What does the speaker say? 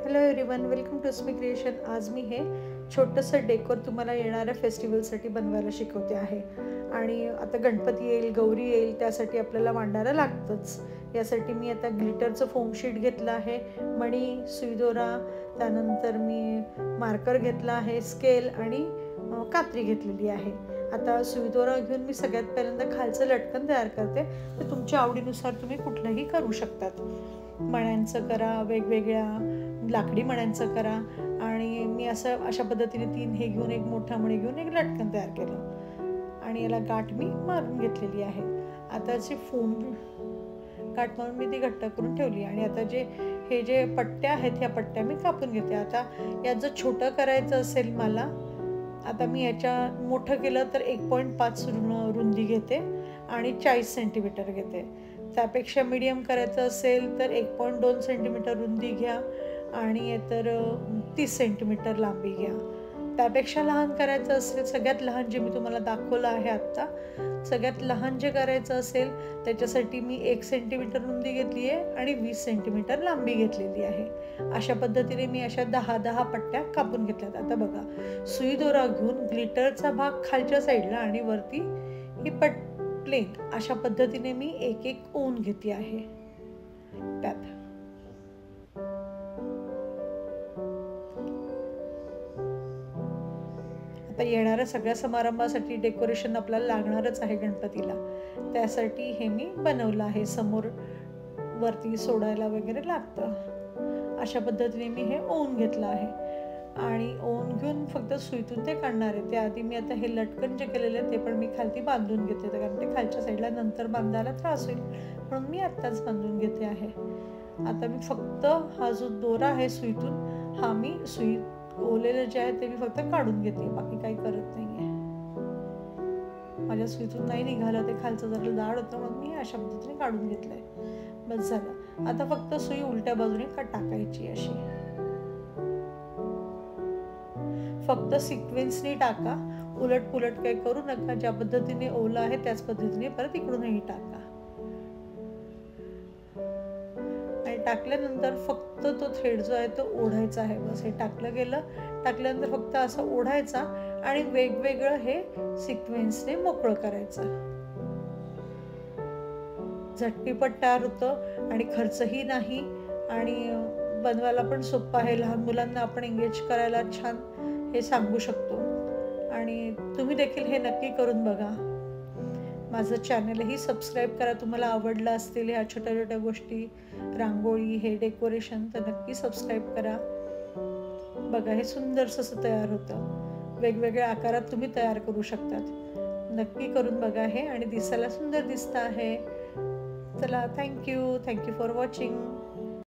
Hello everyone, welcome to स्मी creation. आज मी हे छोटंसं डेकोर तुम्हाला येणाऱ्या फेस्टिवलसाठी बनवायला शिकवते आहे. आणि आता गणपती येईल, गौरी येईल, त्यासाठी आपल्याला मांडायला लागतंच. यासाठी मी आता ग्लिटरचं फोम शीट घेतलं आहे, मणी, सुईदोरा, त्यानंतर मी मार्कर घेतला आहे, स्केल आणि कात्री घेतलेली आहे. आता सुईदोरा घेऊन मी सगळ्यात पहिल्यांदा खालचं लटकन तयार करते. तर तुमच्या आवडीनुसार तुम्ही कुठलंही करू शकतात. मण्यांचं करा, वेगवेगळ्या लाकडी मण्यांचं करा. आणि मी अशा पद्धतीने 3 हे घेऊन, एक मोठा मणी घेऊन एक लटकन तयार केलं आणि याला गाठ मी मारून घेतलेली आहे. आता जे फोम गाठ मारून मी ती घट्ट करून ठेवली आणि आता हे जे पट्ट्या आहेत, ह्या पट्ट्या मी कापून घेते. आता यात जर छोटं करायचं असेल मला, आता मी याच्या मोठं केलं तर 1.5 रुंदी घेते आणि 40 सेंटीमीटर घेते. त्यापेक्षा मीडियम करायचं असेल तर 1.2 सेंटीमीटर रुंदी घ्या आणि तर 30 सेंटीमीटर लांबी घ्या. त्यापेक्षा लहान करायचं असेल, सगळ्यात लहान जे मी तुम्हाला दाखवलं आहे आत्ता, सगळ्यात लहान जे करायचं असेल त्याच्यासाठी मी 1 सेंटीमीटर रुंदी घेतली आहे आणि 20 सेंटीमीटर लांबी घेतलेली आहे. अशा पद्धतीने मी अशा 10 पट्ट्या कापून घेतल्यात. आता बघा, सुई दोरा घेऊन ग्लिटरचा भाग खालच्या साईडला आणि वरती ही प्लेन, अशा पद्धतीने मी एक ओन घेते आहे त्यात. आता येणाऱ्या सगळ्या समारंभासाठी डेकोरेशन आपल्याला लागणारच आहे गणपतीला. त्यासाठी हे मी बनवलं आहे. समोर वरती सोडायला वगैरे लागतं. अशा पद्धतीने मी हे ओन घेतलं आहे आणि ओन घेऊन फक्त सुईतून ते काढणार आहे. त्याआधी मी आता हे लटकन जे केलेलं आहे ते पण मी खालती बांधून घेते, कारण ते खालच्या साईडला नंतर बांधायला त्रास होईल, म्हणून मी आत्ताच बांधून घेते आहे. आता मी फक्त हा जो दोरा आहे सुईतून, हा मी सुई ओलेलं जे आहे ते मी फक्त काढून घेते, बाकी काही करत नाही आहे. माझ्या सुईतून नाही निघालं, ते खालचं जरा जाड होतं, म्हणून मी अशा पद्धतीने काढून घेतलंय. बस झालं. आता फक्त सुई उलट्या बाजूने टाकायची अशी. फक्त सिक्वेन्सनी टाका, उलट पुलट काही करू नका. ज्या पद्धतीने ओला आहे त्याच पद्धतीने परत इकडूनही टाका. आणि टाकल्यानंतर फक्त तो थ्रेड जो आहे तो ओढायचा आहे. बस हे टाकलं गेलं. टाकल्यानंतर फक्त असं ओढायचा आणि वेगवेगळं हे सिक्वेन्सने मोकळं करायचं. झटपट तयार होतं आणि खर्चही नाही आणि बनवायला पण सोपं आहे. लहान मुलांना आपण एंगेज करायला छान हे सांगू शकतो. आणि तुम्ही देखील हे नक्की करून बघा. माझं चॅनलही सबस्क्राईब करा. तुम्हाला आवडलं असतील ह्या छोट्या छोट्या गोष्टी, रांगोळी, हे डेकोरेशन, तर नक्की सबस्क्राईब करा. बघा, हे सुंदरसं असं तयार होतं. वेगवेगळ्या आकारात तुम्ही तयार करू शकतात. नक्की करून बघा हे, आणि दिसायला सुंदर दिसतं आहे. चला, थँक्यू फॉर वॉचिंग.